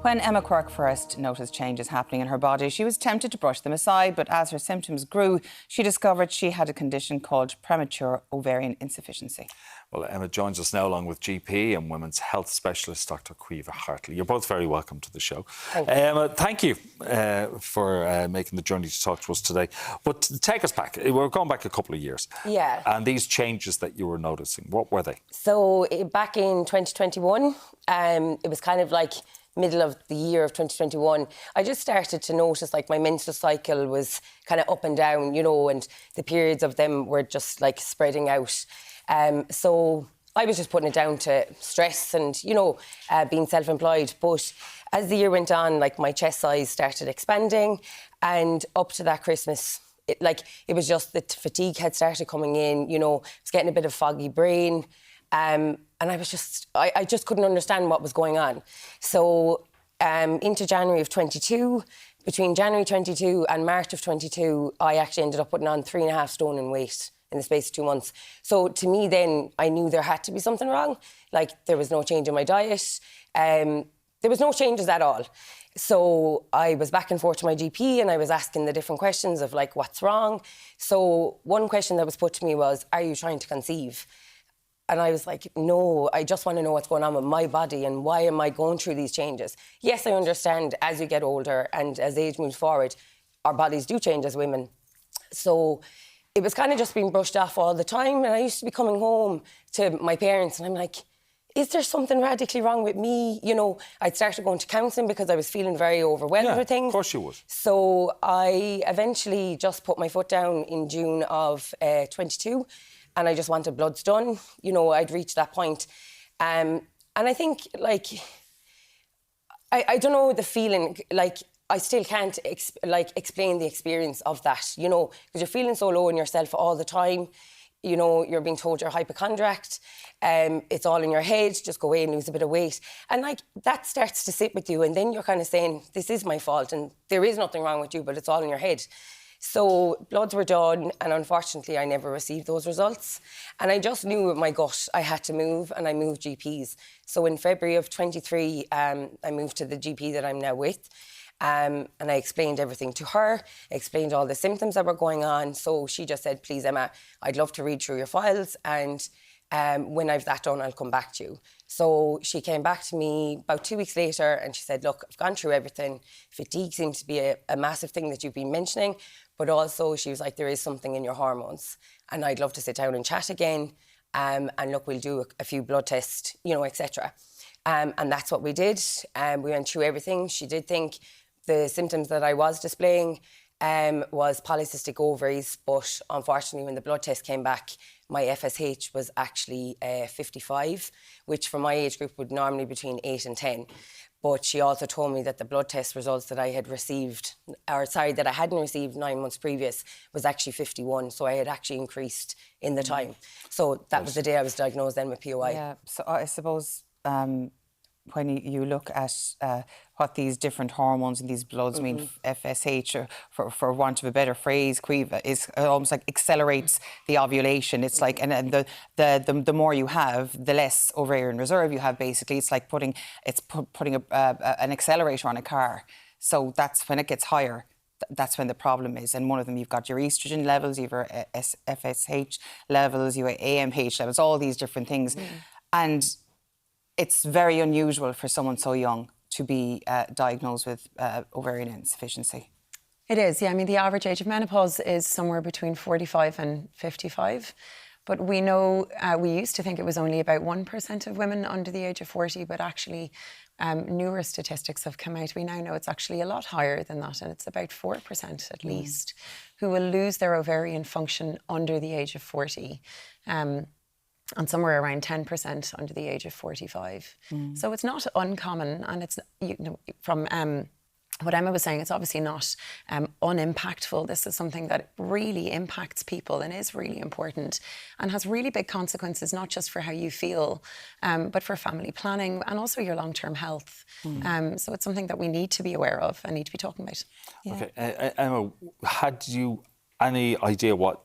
When Emma Quirke first noticed changes happening in her body, she was tempted to brush them aside, but as her symptoms grew, she discovered she had a condition called premature ovarian insufficiency. Well, Emma joins us now along with GP and women's health specialist Dr. Caoimhe Hartley. You're both very welcome to the show. Thank you. Emma, thank you for making the journey to talk to us today. But take us back. We're going back a couple of years. Yeah. And these changes that you were noticing, what were they? So back in 2021, it was kind of like middle of the year of 2021, I just started to notice like my menstrual cycle was kind of up and down, you know, and the periods of them were just like spreading out. So I was just putting it down to stress and, you know, being self-employed. But as the year went on, like my chest size started expanding, and up to that Christmas, it was just the fatigue had started coming in, you know, I was getting a bit of foggy brain. And I was just, I just couldn't understand what was going on. So into January of 22, between January 22 and March of 22, I actually ended up putting on 3.5 stone in weight in the space of 2 months. So to me then, I knew there had to be something wrong. Like there was no change in my diet. There was no changes at all. So I was back and forth to my GP and I was asking the different questions of like, what's wrong? So one question that was put to me was, are you trying to conceive? And I was like, no, I just want to know what's going on with my body and why am I going through these changes? Yes, I understand as you get older and as age moves forward, our bodies do change as women. So it was kind of just being brushed off all the time. And I used to be coming home to my parents and I'm like, is there something radically wrong with me? You know, I'd started going to counselling because I was feeling very overwhelmed with things. Of course you would. So I eventually just put my foot down in June of 22. And I just wanted bloods done. You know, I'd reached that point. And I think, like, I don't know the feeling, like, I still can't, explain the experience of that, you know, because you're feeling so low in yourself all the time. You know, you're being told you're a hypochondriac. It's all in your head. Just go away and lose a bit of weight. And, like, that starts to sit with you. And then you're kind of saying, this is my fault and there is nothing wrong with you, but it's all in your head. So bloods were done and unfortunately I never received those results. And I just knew with my gut I had to move and I moved GPs. So in February of 23, I moved to the GP that I'm now with. And I explained everything to her, explained all the symptoms that were going on. So she just said, please, Emma, I'd love to read through your files and when I've that done, I'll come back to you. So she came back to me about 2 weeks later and she said, look, I've gone through everything. Fatigue seems to be a massive thing that you've been mentioning, but also she was like, there is something in your hormones and I'd love to sit down and chat again. And look, we'll do a few blood tests, you know, etc. And that's what we did. We went through everything. She did think the symptoms that I was displaying was polycystic ovaries, but unfortunately when the blood test came back, my FSH was actually 55, which for my age group would normally be between 8 and 10. But she also told me that the blood test results that I had received, that I hadn't received 9 months previous, was actually 51. So I had actually increased in the time. So that was the day I was diagnosed then with POI. Yeah, so I suppose when you look at what these different hormones in these bloods mean, FSH, or for want of a better phrase, Caoimhe, is almost like accelerates the ovulation. It's like, and the more you have, the less ovarian reserve you have. Basically, it's like putting an accelerator on a car. So that's when it gets higher. That's when the problem is. And one of them, you've got your estrogen levels, you've your FSH levels, you have AMH levels, all these different things, and it's very unusual for someone so young to be diagnosed with ovarian insufficiency. It is, yeah. I mean, the average age of menopause is somewhere between 45 and 55. But we know, we used to think it was only about 1% of women under the age of 40, but actually newer statistics have come out. We now know it's actually a lot higher than that, and it's about 4% at least who will lose their ovarian function under the age of 40. And somewhere around 10% under the age of 45. So it's not uncommon, and it's, you know, from what Emma was saying, it's obviously not unimpactful. This is something that really impacts people and is really important and has really big consequences, not just for how you feel, but for family planning and also your long-term health. So it's something that we need to be aware of and need to be talking about. Yeah. Okay, Emma, had you any idea what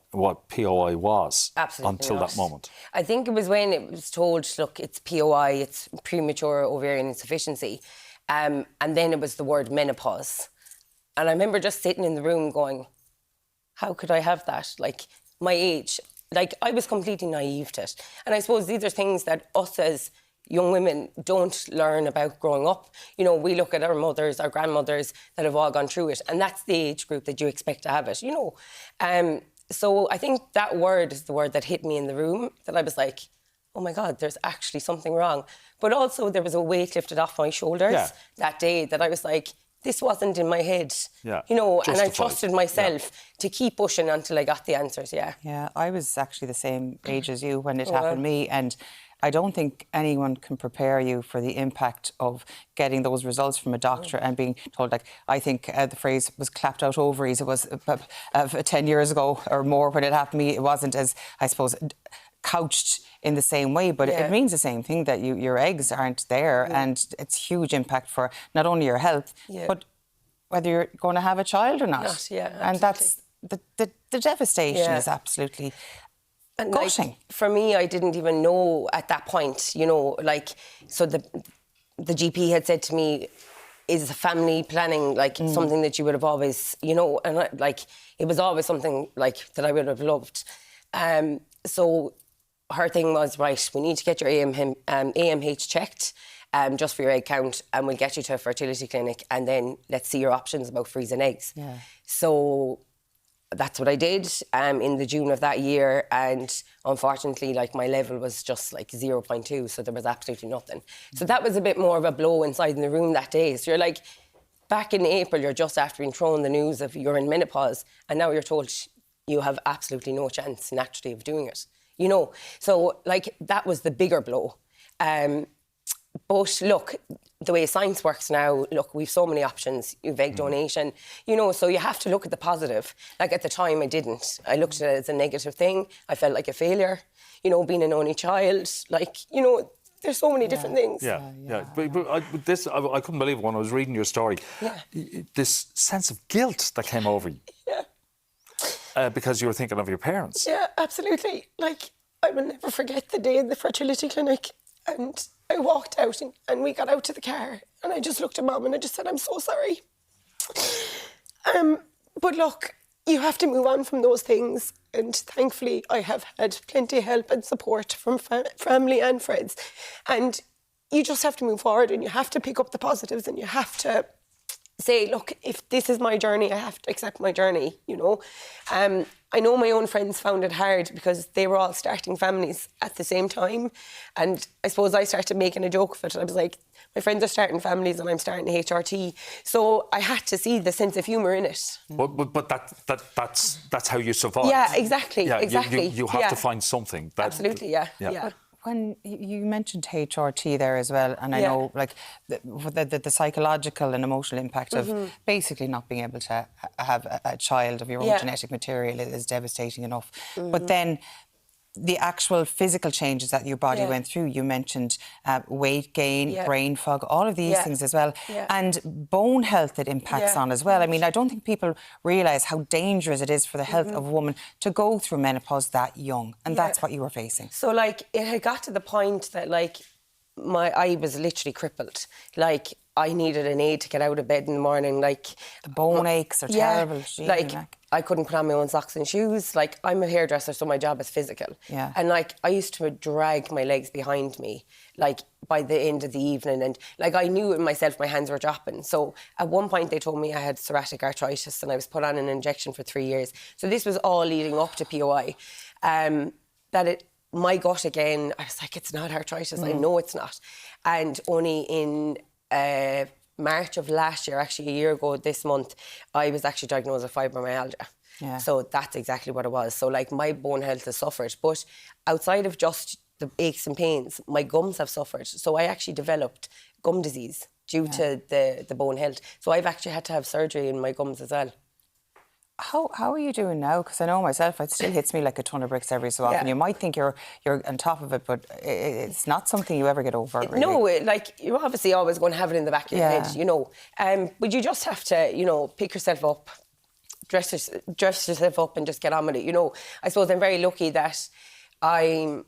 POI was? Absolutely until not. that moment? I think it was when it was told, look, it's POI, it's premature ovarian insufficiency. And then it was the word menopause. And I remember just sitting in the room going, how could I have that? Like, my age, like, I was completely naive to it. And I suppose these are things that us as young women don't learn about growing up. You know, we look at our mothers, our grandmothers that have all gone through it, and that's the age group that you expect to have it, you know. So I think that word is the word that hit me in the room, that I was like, oh my God, there's actually something wrong. But also there was a weight lifted off my shoulders that day, that I was like, this wasn't in my head, you know, and I trusted myself to keep pushing until I got the answers, Yeah, I was actually the same age as you when it happened to me, and I don't think anyone can prepare you for the impact of getting those results from a doctor and being told, like, I think the phrase was clapped out ovaries. It was 10 years ago or more when it happened to me. It wasn't as, I suppose, couched in the same way, but it means the same thing, that your eggs aren't there, and it's huge impact for not only your health, but whether you're going to have a child or not. And that's the devastation is absolutely gutting. Like, for me, I didn't even know at that point, you know, like, so the GP had said to me, is family planning like something that you would have always, you know, and it was always something like that I would have loved. So her thing was, right, we need to get your AMH checked just for your egg count, and we'll get you to a fertility clinic, and then let's see your options about freezing eggs. So that's what I did in the June of that year, and unfortunately, like, my level was just like 0.2, so there was absolutely nothing. So that was a bit more of a blow inside in the room that day. So you're like, back in April, you're just after being thrown the news of you're in menopause, and now you're told you have absolutely no chance naturally of doing it, you know. So, like, that was the bigger blow. But look, the way science works now, look, we've so many options. You've egg donation, you know, so you have to look at the positive. Like, at the time, I didn't. I looked at it as a negative thing. I felt like a failure, you know, being an only child. Like, you know, there's so many different things. But I couldn't believe it when I was reading your story. This sense of guilt that came over you. Because you were thinking of your parents. Yeah, absolutely. Like, I will never forget the day in the fertility clinic, and I walked out and we got out to the car, and I just looked at Mum and I just said, I'm so sorry. But look, you have to move on from those things, and thankfully I have had plenty of help and support from family and friends, and you just have to move forward, and you have to pick up the positives, and you have to say, look, if this is my journey, I have to accept my journey, you know. I know my own friends found it hard because they were all starting families at the same time. And I suppose I started making a joke of it. I was like, my friends are starting families and I'm starting HRT. So I had to see the sense of humour in it. But that's how you survive. Yeah, exactly. Exactly. You have to find something. Absolutely, yeah. When you mentioned HRT there as well, and I know, like, the psychological and emotional impact of basically not being able to have a child of your own genetic material is devastating enough. But then the actual physical changes that your body went through, you mentioned weight gain, brain fog, all of these things as well, and bone health it impacts on as well. I mean, I don't think people realise how dangerous it is for the health of a woman to go through menopause that young, and that's what you were facing. So, like, it had got to the point that, like, I was literally crippled. Like, I needed an aid to get out of bed in the morning. Like, the bone aches are terrible. Like, I couldn't put on my own socks and shoes. Like, I'm a hairdresser, so my job is physical. And, like, I used to drag my legs behind me, like, by the end of the evening. And, like, I knew it myself, my hands were dropping. So at one point they told me I had psoriatic arthritis, and I was put on an injection for 3 years. So this was all leading up to POI. My gut again, I was like, it's not arthritis. I know it's not. And only in March of last year, actually a year ago this month, I was actually diagnosed with fibromyalgia. So that's exactly what it was. So, like, my bone health has suffered. But outside of just the aches and pains, my gums have suffered. So I actually developed gum disease due to the bone health. So I've actually had to have surgery in my gums as well. How are you doing now? Because I know myself, it still hits me like a ton of bricks every so often. You might think you're on top of it, but it's not something you ever get over. Really. No, like, you're obviously always going to have it in the back of your head, you know. But you just have to, you know, pick yourself up, dress yourself up, and just get on with it. You know, I suppose I'm very lucky that I'm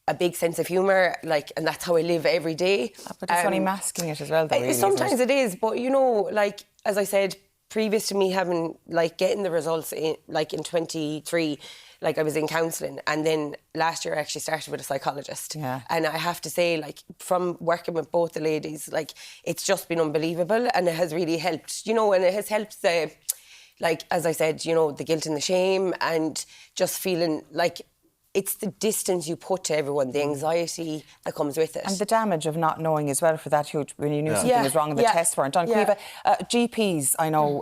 a big sense of humour, like, and that's how I live every day. But it's only masking it as well, though, really, Sometimes isn't it? it is, but you know, like, as I said, previous to me having, like, getting the results in 23, like, I was in counselling, and then last year I actually started with a psychologist. Yeah. And I have to say, like, from working with both the ladies, like, it's just been unbelievable, and it has really helped, you know, and it has helped the, like, as I said, you know, the guilt and the shame, and just feeling like it's the distance you put to everyone, the anxiety that comes with it. And the damage of not knowing as well for that huge, when you knew something Yeah. was wrong and the Yeah. tests weren't done. Yeah. GPs, I know,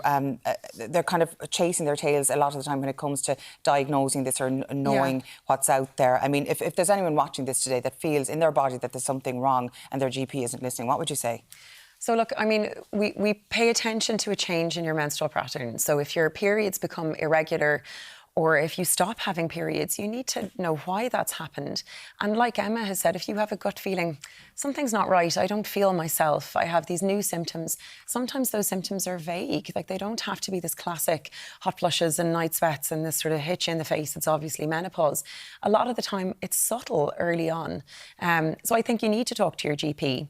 they're kind of chasing their tails a lot of the time when it comes to diagnosing this or knowing what's out there. I mean, if there's anyone watching this today that feels in their body that there's something wrong and their GP isn't listening, what would you say? So look, I mean, we pay attention to a change in your menstrual pattern. So if your periods become irregular, or if you stop having periods, you need to know why that's happened. And like Emma has said, if you have a gut feeling, something's not right, I don't feel myself, I have these new symptoms, sometimes those symptoms are vague. Like, they don't have to be this classic hot flushes and night sweats and this sort of hit you in the face. It's obviously menopause. A lot of the time, it's subtle early on. So I think you need to talk to your GP.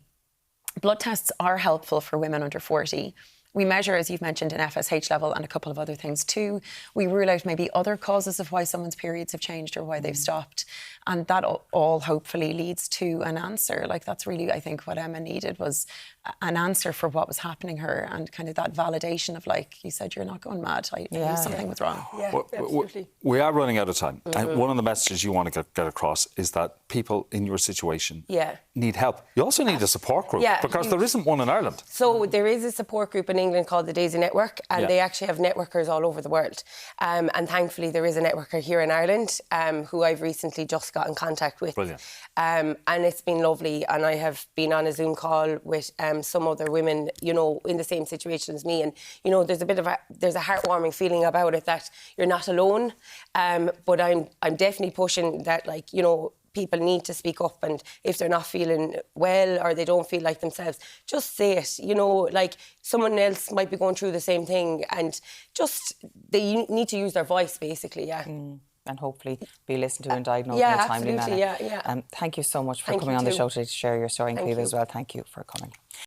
Blood tests are helpful for women under 40. We measure, as you've mentioned, an FSH level and a couple of other things too. We rule out maybe other causes of why someone's periods have changed or why they've stopped. And that all hopefully leads to an answer. Like, that's really, I think, what Emma needed, was an answer for what was happening her, and kind of that validation of, like you said, you're not going mad. I knew something was wrong. Yeah, absolutely. We are running out of time. And one of the messages you want to get across is that people in your situation need help. You also need a support group, because there isn't one in Ireland. So there is a support group in England called the Daisy Network, and they actually have networkers all over the world. And thankfully there is a networker here in Ireland who I've recently just got in contact with. Brilliant. And it's been lovely, and I have been on a Zoom call with some other women, you know, in the same situation as me, and you know, there's a heartwarming feeling about it that you're not alone. But I'm definitely pushing that, like, you know, people need to speak up, and if they're not feeling well or they don't feel like themselves, just say it. You know, like, someone else might be going through the same thing, and just they need to use their voice, basically. And hopefully be listened to and diagnosed in a timely manner. Yeah. Thank you so much for Thank coming you on the too. show today to share your story, and Thank Caoimhe you. as well. Thank you for coming.